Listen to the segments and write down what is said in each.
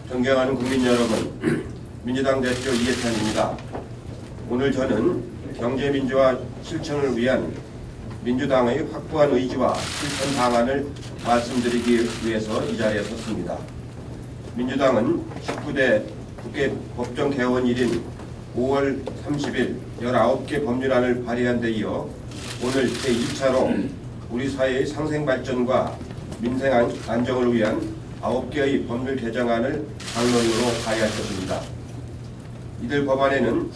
존경하는 국민 여러분, 민주당 대표 이해찬입니다. 오늘 저는 경제민주화 실천을 위한 민주당의 확고한 의지와 실천 방안을 말씀드리기 위해서 이 자리에 섰습니다. 민주당은 19대 국회 법정 개원일인 5월 30일 19개 법률안을 발의한 데 이어 오늘 제2차로 우리 사회의 상생 발전과 민생 안정을 위한 9개의 법률 개정안을 당론으로 발의하셨습니다. 이들 법안에는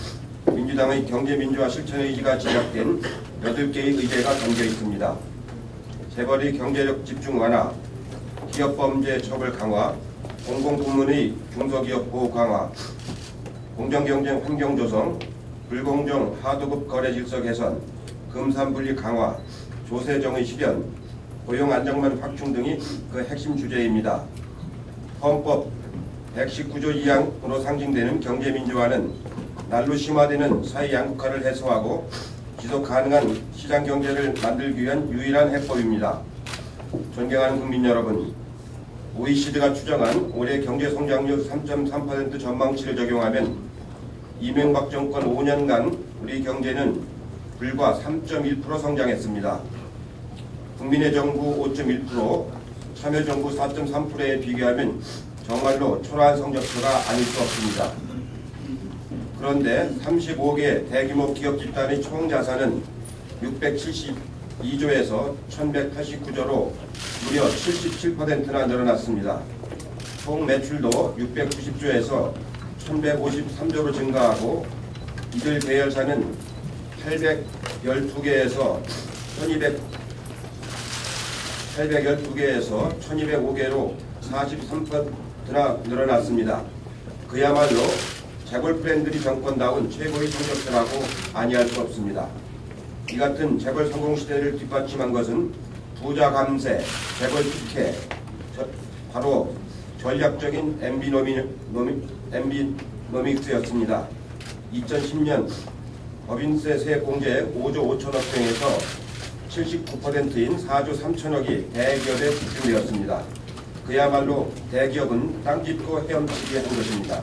민주당의 경제민주화 실천 의지가 집약된 8개의 의제가 담겨 있습니다. 재벌의 경제력 집중 완화, 기업범죄 처벌 강화, 공공부문의 중소기업 보호 강화, 공정경쟁 환경 조성, 불공정 하도급 거래 질서 개선, 금산분리 강화, 조세정의 실현, 고용 안정망 확충 등이 그 핵심 주제입니다. 헌법 119조 2항으로 상징되는 경제민주화는 날로 심화되는 사회 양극화를 해소하고 지속 가능한 시장 경제를 만들기 위한 유일한 해법입니다. 존경하는 국민 여러분, OECD가 추정한 올해 경제 성장률 3.3% 전망치를 적용하면 이명박 정권 5년간 우리 경제는 불과 3.1% 성장했습니다. 국민의 정부 5.1%, 참여정부 4.3%에 비교하면 정말로 초라한 성적표가 아닐 수 없습니다. 그런데 35개 대규모 기업 집단의 총 자산은 672조에서 1189조로 무려 77%나 늘어났습니다. 총 매출도 690조에서 1153조로 증가하고 이들 계열사는 812개에서 1205개로 43%나 늘어났습니다. 그야말로 재벌 프렌들이 정권다운 최고의 성적표라고 아니할 수 없습니다. 이 같은 재벌 성공 시대를 뒷받침한 것은 부자 감세, 재벌 특혜, 바로 전략적인 엠비노믹스였습니다. 2010년 법인세 세액 공제 5조 5천억 중에서 79%인 4조 3천억이 대기업에 집중되었습니다. 그야말로 대기업은 땅짓고 헤엄치기 한 것입니다.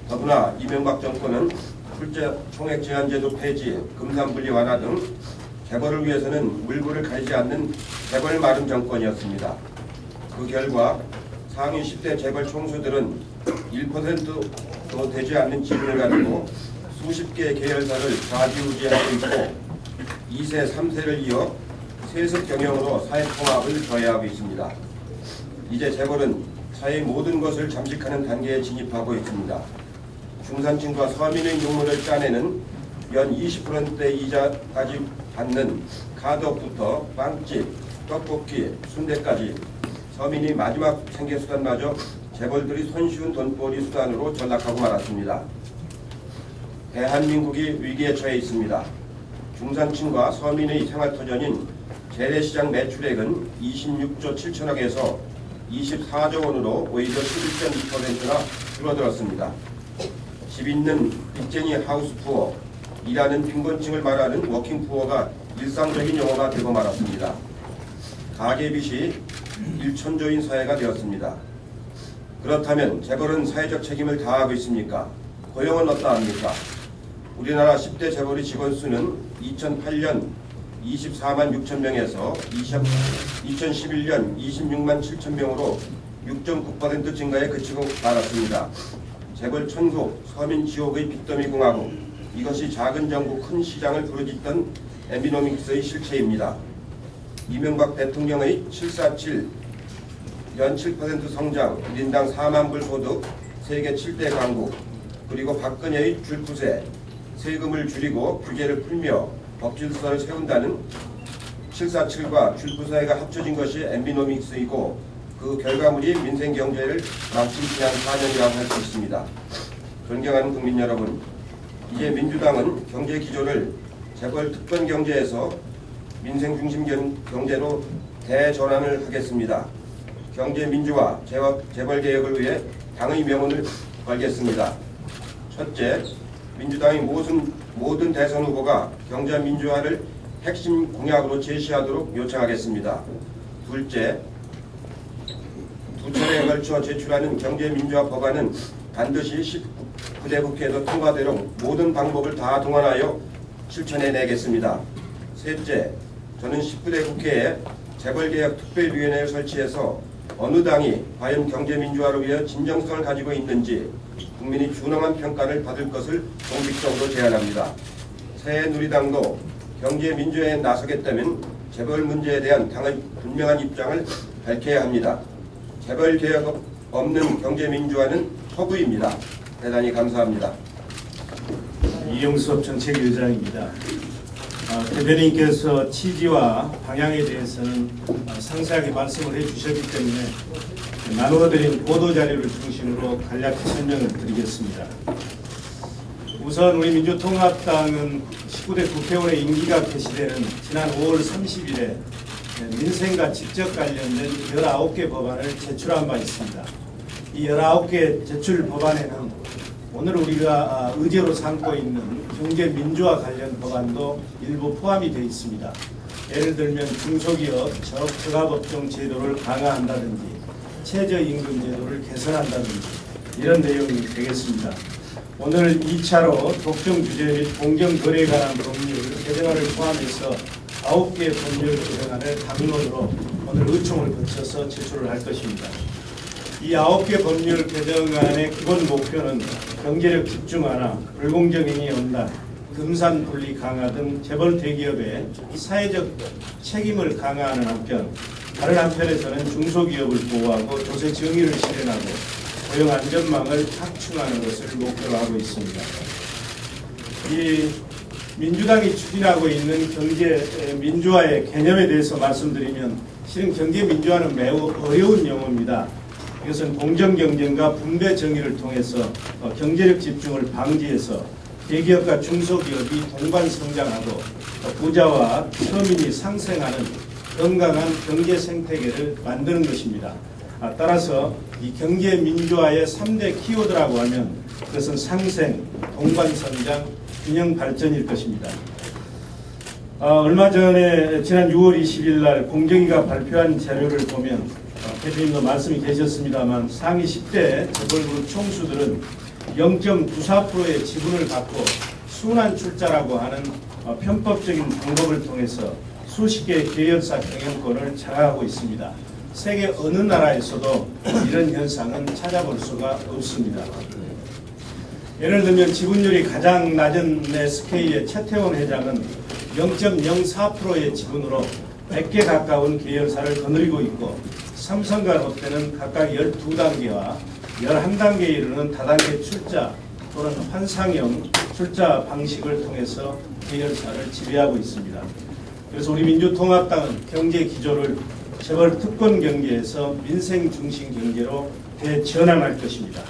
더구나 이명박 정권은 출제 총액 제한제도 폐지, 금산분리 완화 등 재벌을 위해서는 물불을 가리지 않는 재벌 마름 정권이었습니다. 그 결과 상위 10대 재벌 총수들은 1%도 되지 않는 지분을 가지고 수십 개의 계열사를 좌지우지하고 있고 2세, 3세를 이어 세습 경영으로 사회통합을 저해하고 있습니다. 이제 재벌은 사회의 모든 것을 잠식하는 단계에 진입하고 있습니다. 중산층과 서민의 눈물을 짜내는 연 20%대 이자까지 받는 카드업부터 빵집, 떡볶이, 순대까지 서민이 마지막 생계수단마저 재벌들이 손쉬운 돈벌이 수단으로 전락하고 말았습니다. 대한민국이 위기에 처해 있습니다. 중산층과 서민의 생활터전인 재래시장 매출액은 26조 7천억에서 24조 원으로 오히려 11.2%나 줄어들었습니다. 집 있는 빚쟁이 하우스푸어, 일하는 빈곤층을 말하는 워킹푸어가 일상적인 용어가 되고 말았습니다. 가계빚이 1천조인 사회가 되었습니다. 그렇다면 재벌은 사회적 책임을 다하고 있습니까? 고용은 어떠합니까? 우리나라 10대 재벌의 직원 수는 2008년 24만 6천 명에서 2011년 26만 7천 명으로 6.9% 증가에 그치고 말았습니다. 재벌 천국, 서민 지옥의 빚더미 공화국, 이것이 작은 정부 큰 시장을 부르짖던 엠비노믹스의 실체입니다. 이명박 대통령의 747, 연 7% 성장, 1인당 4만 불 소득, 세계 7대 강국, 그리고 박근혜의 줄푸세, 세금을 줄이고 규제를 풀며 법질서를 세운다는 747과 줄푸세가 합쳐진 것이 엠비노믹스이고 그 결과물이 민생경제를 마치 지난 4년이라고 할 수 있습니다. 존경하는 국민 여러분, 이제 민주당은 경제 기조를 재벌 특권 경제에서 민생 중심 경제로 대전환을 하겠습니다. 경제 민주화, 재벌 개혁을 위해 당의 명운을 걸겠습니다. 첫째, 민주당의 모든 대선 후보가 경제 민주화를 핵심 공약으로 제시하도록 요청하겠습니다. 두 차례에 걸쳐 제출하는 경제민주화 법안은 반드시 19대 국회에서 통과되도록 모든 방법을 다 동원하여 실천해내겠습니다. 셋째, 저는 19대 국회에 재벌개혁특별위원회를 설치해서 어느 당이 과연 경제민주화를 위해 진정성을 가지고 있는지 국민이 준엄한 평가를 받을 것을 공식적으로 제안합니다. 새누리당도 경제민주화에 나서겠다면 재벌 문제에 대한 당의 분명한 입장을 밝혀야 합니다. 재벌개혁 없는 경제민주화는 허구입니다. 대단히 감사합니다. 이용섭 정책위원장입니다. 대변인께서 취지와 방향에 대해서는 상세하게 말씀을 해주셨기 때문에 나누어드린 보도자료를 중심으로 간략히 설명을 드리겠습니다. 우선 우리 민주통합당은 19대 국회의원의 임기가 개시되는 지난 5월 30일에 민생과 직접 관련된 19개 법안을 제출한 바 있습니다. 이 19개 제출 법안에는 오늘 우리가 의제로 삼고 있는 경제민주화 관련 법안도 일부 포함이 되어 있습니다. 예를 들면 중소기업 저가법정 제도를 강화한다든지 최저임금 제도를 개선한다든지 이런 내용이 되겠습니다. 오늘 2차로 독점규제 및 공정거래에 관한 법률 개정안을 포함해서 9개 법률 개정안을 당론으로 오늘 의총을 거쳐서 제출을 할 것입니다. 이 9개 법률 개정안의 기본 목표는 경제력 집중 완화, 불공정행위 연단, 금산 분리 강화 등 재벌 대기업의 사회적 책임을 강화하는 한편 다른 한편에서는 중소기업을 보호하고 조세 정의를 실현하고 고용 안전망을 확충하는 것을 목표로 하고 있습니다. 이 민주당이 추진하고 있는 경제 민주화의 개념에 대해서 말씀드리면 실은 경제 민주화는 매우 어려운 용어입니다. 이것은 공정경쟁과 분배 정의를 통해서 경제력 집중을 방지해서 대기업과 중소기업이 동반 성장하고 부자와 서민이 상생하는 건강한 경제 생태계를 만드는 것입니다. 따라서 이 경제 민주화의 3대 키워드라고 하면 그것은 상생, 동반 성장, 균형 발전일 것입니다. 얼마 전에 지난 6월 20일 날 공정위가 발표한 자료를 보면 대표님도 말씀이 계셨습니다만 상위 10대 재벌그룹 총수들은 0.94%의 지분을 갖고 순환 출자라고 하는 편법적인 방법을 통해서 수십 개의 계열사 경영권을 장악하고 있습니다. 세계 어느 나라에서도 이런 현상은 찾아볼 수가 없습니다. 예를 들면 지분율이 가장 낮은 SK의 최태원 회장은 0.04%의 지분으로 100개 가까운 계열사를 거느리고 있고 삼성과 롯데는 각각 12단계와 11단계에 이르는 다단계 출자 또는 환상형 출자 방식을 통해서 계열사를 지배하고 있습니다. 그래서 우리 민주통합당은 경제 기조를 재벌 특권 경제에서 민생 중심 경제로 대전환할 것입니다.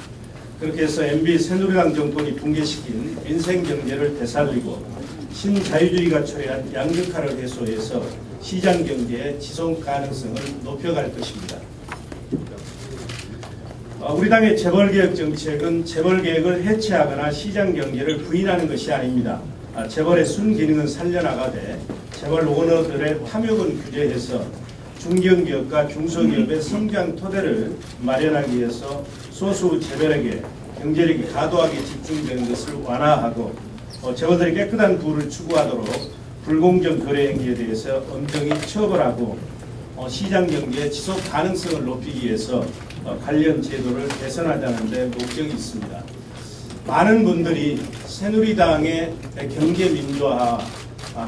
그렇게 해서 MB 새누리당 정권이 붕괴시킨 민생 경제를 되살리고 신자유주의가 초래한 양극화를 해소해서 시장 경제의 지속 가능성을 높여갈 것입니다. 우리 당의 재벌개혁 정책은 재벌개혁을 해체하거나 시장 경제를 부인하는 것이 아닙니다. 재벌의 순기능은 살려나가되 재벌 오너들의 탐욕은 규제해서 중견기업과 중소기업의 성장 토대를 마련하기 위해서 소수 재벌에게 경제력이 과도하게 집중되는 것을 완화하고 재벌들이 깨끗한 부를 추구하도록 불공정 거래 행위에 대해서 엄정히 처벌하고 시장 경제의 지속 가능성을 높이기 위해서 관련 제도를 개선하자는 데 목적이 있습니다. 많은 분들이 새누리당의 경제 민주화,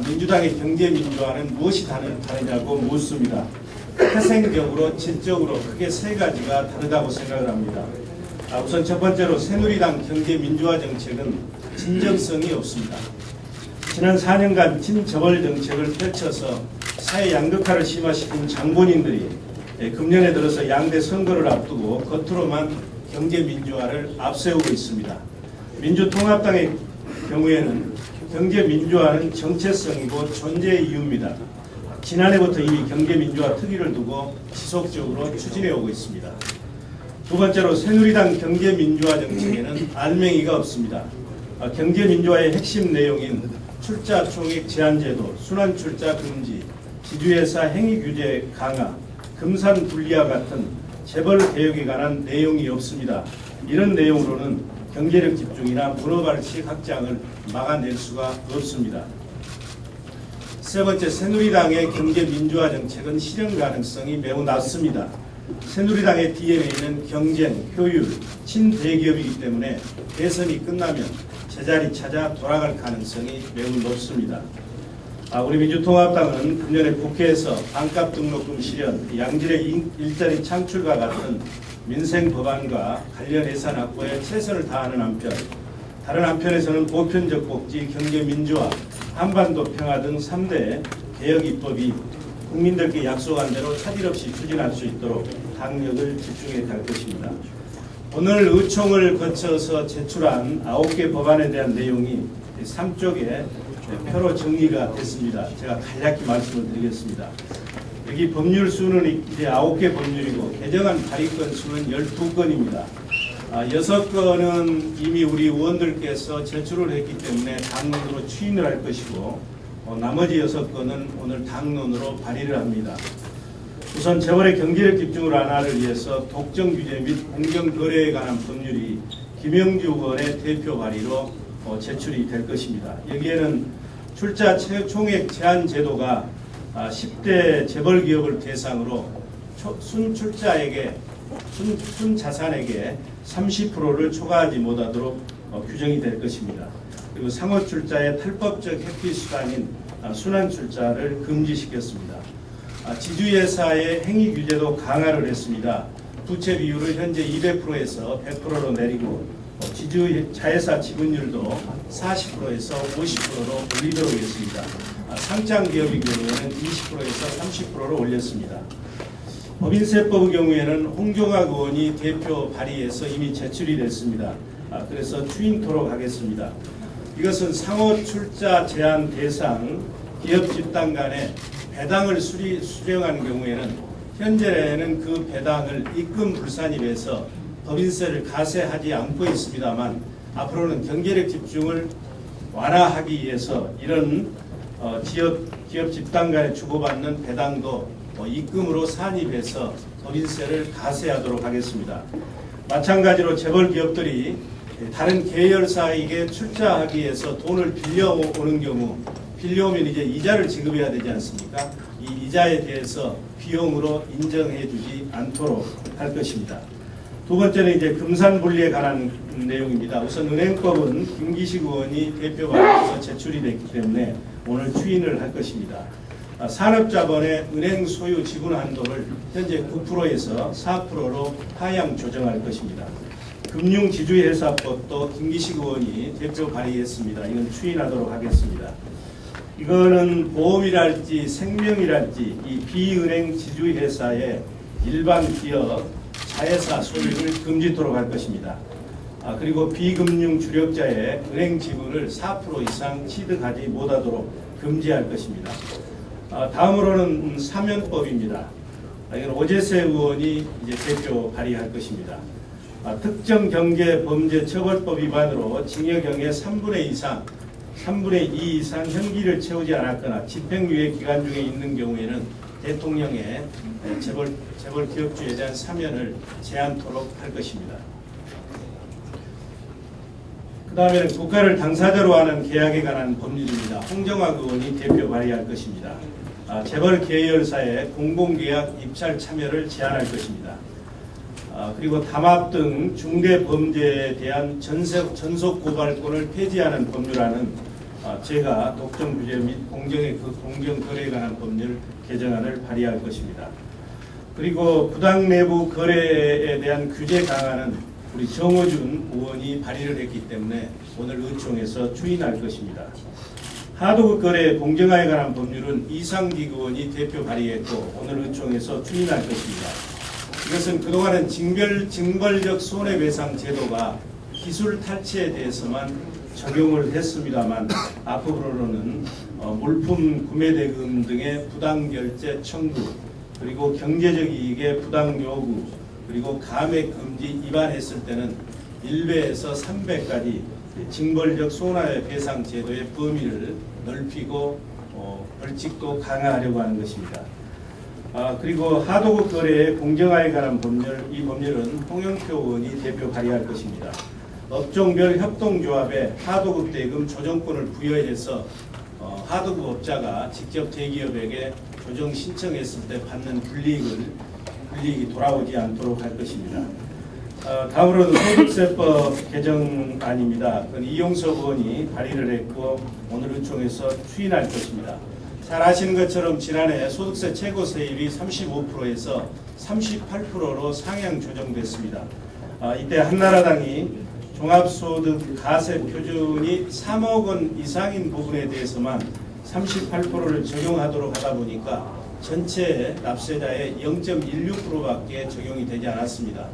민주당의 경제 민주화는 무엇이 다르냐고 묻습니다. 태생적으로, 질적으로 크게 세 가지가 다르다고 생각을 합니다. 우선 첫 번째로 새누리당 경제 민주화 정책은 진정성이 없습니다. 지난 4년간 친저벌 정책을 펼쳐서 사회 양극화를 심화시킨 장본인들이 금년에 들어서 양대 선거를 앞두고 겉으로만 경제 민주화를 앞세우고 있습니다. 민주통합당의 경우에는 경제 민주화는 정체성이고 존재의 이유입니다. 지난해부터 이미 경제 민주화 특위를 두고 지속적으로 추진해 오고 있습니다. 두 번째로 새누리당 경제 민주화 정책에는 알맹이가 없습니다. 경제 민주화의 핵심 내용인 출자 총액 제한 제도, 순환 출자 금지, 지주회사 행위 규제 강화, 금산 분리와 같은 재벌 개혁에 관한 내용이 없습니다. 이런 내용으로는 경제력 집중이나 문어발식 확장을 막아낼 수가 없습니다. 세 번째, 새누리당의 경제민주화 정책은 실현 가능성이 매우 낮습니다. 새누리당의 DNA는 경쟁, 효율, 친대기업이기 때문에 대선이 끝나면 제자리 찾아 돌아갈 가능성이 매우 높습니다. 우리 민주통합당은 금년에 국회에서 반값 등록금 실현, 양질의 일자리 창출과 같은 민생 법안과 관련 예산 확보에 최선을 다하는 한편, 다른 한편에서는 보편적 복지, 경제 민주화, 한반도 평화 등 3대 개혁 입법이 국민들께 약속한 대로 차질 없이 추진할 수 있도록 당력을 집중해 갈 것입니다. 오늘 의총을 거쳐서 제출한 9개 법안에 대한 내용이 3쪽에 표로 정리가 됐습니다. 제가 간략히 말씀을 드리겠습니다. 여기 법률 수는 이제 9개 법률이고 개정안 발의건 수는 12건입니다. 6건은 이미 우리 의원들께서 제출을 했기 때문에 당론으로 추인을 할 것이고 나머지 6건은 오늘 당론으로 발의를 합니다. 우선 재벌의 경제력 집중을 완화를 위해서 독점 규제 및 공정 거래에 관한 법률이 김영주 의원의 대표 발의로 제출이 될 것입니다. 여기에는 출자 총액 제한 제도가 10대 재벌 기업을 대상으로 순출자에게 순자산에게 30%를 초과하지 못하도록 규정이 될 것입니다. 그리고 상호 출자의 탈법적 회피 수단인 순환 출자를 금지시켰습니다. 지주회사의 행위 규제도 강화를 했습니다. 부채 비율을 현재 200%에서 100%로 내리고 지주자회사 지분율도 40%에서 50%로 올리도록 했습니다. 상장 기업의 경우에는 20%에서 30%로 올렸습니다. 법인세법의 경우에는 홍종학 의원이 대표 발의해서 이미 제출이 됐습니다. 그래서 추인토록 하겠습니다. 이것은 상호 출자 제한 대상 기업 집단 간에 배당을 수령한 경우에는 현재는 그 배당을 입금 불산입해서 법인세를 가세하지 않고 있습니다만 앞으로는 경제력 집중을 완화하기 위해서 이런 기업 집단 간에 주고받는 배당도 입금으로 산입해서 법인세를 가세하도록 하겠습니다. 마찬가지로 재벌 기업들이 다른 계열사에게 출자하기 위해서 돈을 빌려오는 경우 빌려오면 이제 이자를 지급해야 되지 않습니까? 이 이자에 대해서 비용으로 인정해 주지 않도록 할 것입니다. 두 번째는 이제 금산분리에 관한 내용입니다. 우선 은행법은 김기식 의원이 대표 발의해서 제출이 됐기 때문에 오늘 추인을 할 것입니다. 산업자본의 은행 소유 지분 한도를 현재 9%에서 4%로 하향 조정할 것입니다. 금융지주회사법도 김기식 의원이 대표 발의했습니다. 이건 추인하도록 하겠습니다. 이거는 보험이랄지 생명이랄지 이 비은행 지주회사의 일반 기업 자회사 소유를 금지토록 할 것입니다. 그리고 비금융 주력자의 은행 지분을 4% 이상 취득하지 못하도록 금지할 것입니다. 다음으로는 사면법입니다. 이건 오재세 의원이 이제 대표 발의할 것입니다. 특정 경제 범죄 처벌법 위반으로 징역형의 3분의 2 이상 형기를 채우지 않았거나 집행유예 기간 중에 있는 경우에는 대통령의 재벌 기업주에 대한 사면을 제한토록 할 것입니다. 그 다음에는 국가를 당사자로 하는 계약에 관한 법률입니다. 홍정학 의원이 대표 발의할 것입니다. 재벌 계열사의 공공계약 입찰 참여를 제한할 것입니다. 그리고 담합 등 중대 범죄에 대한 전속 고발권을 폐지하는 법률안은 제가 독점 규제 및 공정 거래에 관한 법률 개정안을 발의할 것입니다. 그리고 부당 내부 거래에 대한 규제 강화는 우리 정호준 의원이 발의를 했기 때문에 오늘 의총에서 추인할 것입니다. 하도급 거래 공정화에 관한 법률은 이상직 의원이 대표 발의했고 오늘 의총에서 추인할 것입니다. 이것은 그동안은 징벌적 손해배상 제도가 기술 탈취에 대해서만 적용을 했습니다만 앞으로는 물품 구매 대금 등의 부당 결제 청구 그리고 경제적 이익의 부당 요구 그리고 감액 금지 위반했을 때는 1배에서 3배까지 징벌적 손해배상 제도의 범위를 넓히고 벌칙도 강화하려고 하는 것입니다. 그리고 하도급 거래의 공정화에 관한 법률, 이 법률은 홍영표 의원이 대표 발의할 것입니다. 업종별 협동조합에 하도급 대금 조정권을 부여해서 하도급업자가 직접 대기업에게 조정 신청했을 때 받는 불이익이 돌아오지 않도록 할 것입니다. 다음으로는 소득세법 개정안입니다. 그건 이용석 의원이 발의를 했고 오늘 의총에서 추인할 것입니다. 잘 아시는 것처럼 지난해 소득세 최고 세율이 35%에서 38%로 상향 조정됐습니다. 이때 한나라당이 종합소득 가세 표준이 3억 원 이상인 부분에 대해서만 38%를 적용하도록 하다 보니까 전체 납세자의 0.16%밖에 적용이 되지 않았습니다.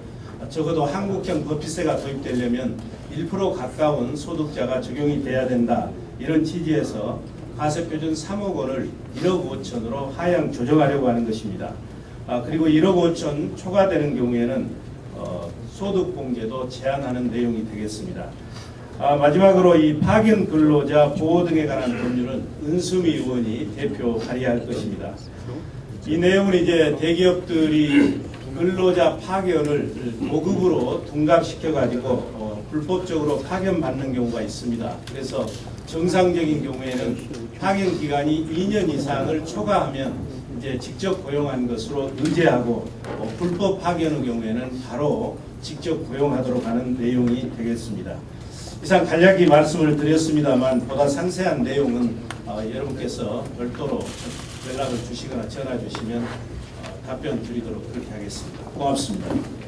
적어도 한국형 법피세가 도입되려면 1% 가까운 소득자가 적용이 돼야 된다. 이런 취지에서 가세표준 3억 원을 1억 5천으로 하향 조정하려고 하는 것입니다. 그리고 1억 5천 초과되는 경우에는 소득공제도 제한하는 내용이 되겠습니다. 마지막으로 이 파견 근로자 보호 등에 관한 법률은 은수미 의원이 대표 발의할 것입니다. 이 내용은 이제 대기업들이 근로자 파견을 고급으로 둔갑시켜 가지고 불법적으로 파견받는 경우가 있습니다. 그래서 정상적인 경우에는 파견 기간이 2년 이상을 초과하면 이제 직접 고용한 것으로 유죄하고 불법 파견의 경우에는 바로 직접 고용하도록 하는 내용이 되겠습니다. 이상 간략히 말씀을 드렸습니다만 보다 상세한 내용은 여러분께서 별도로 연락을 주시거나 전화 주시면 답변 드리도록 그렇게 하겠습니다. 고맙습니다.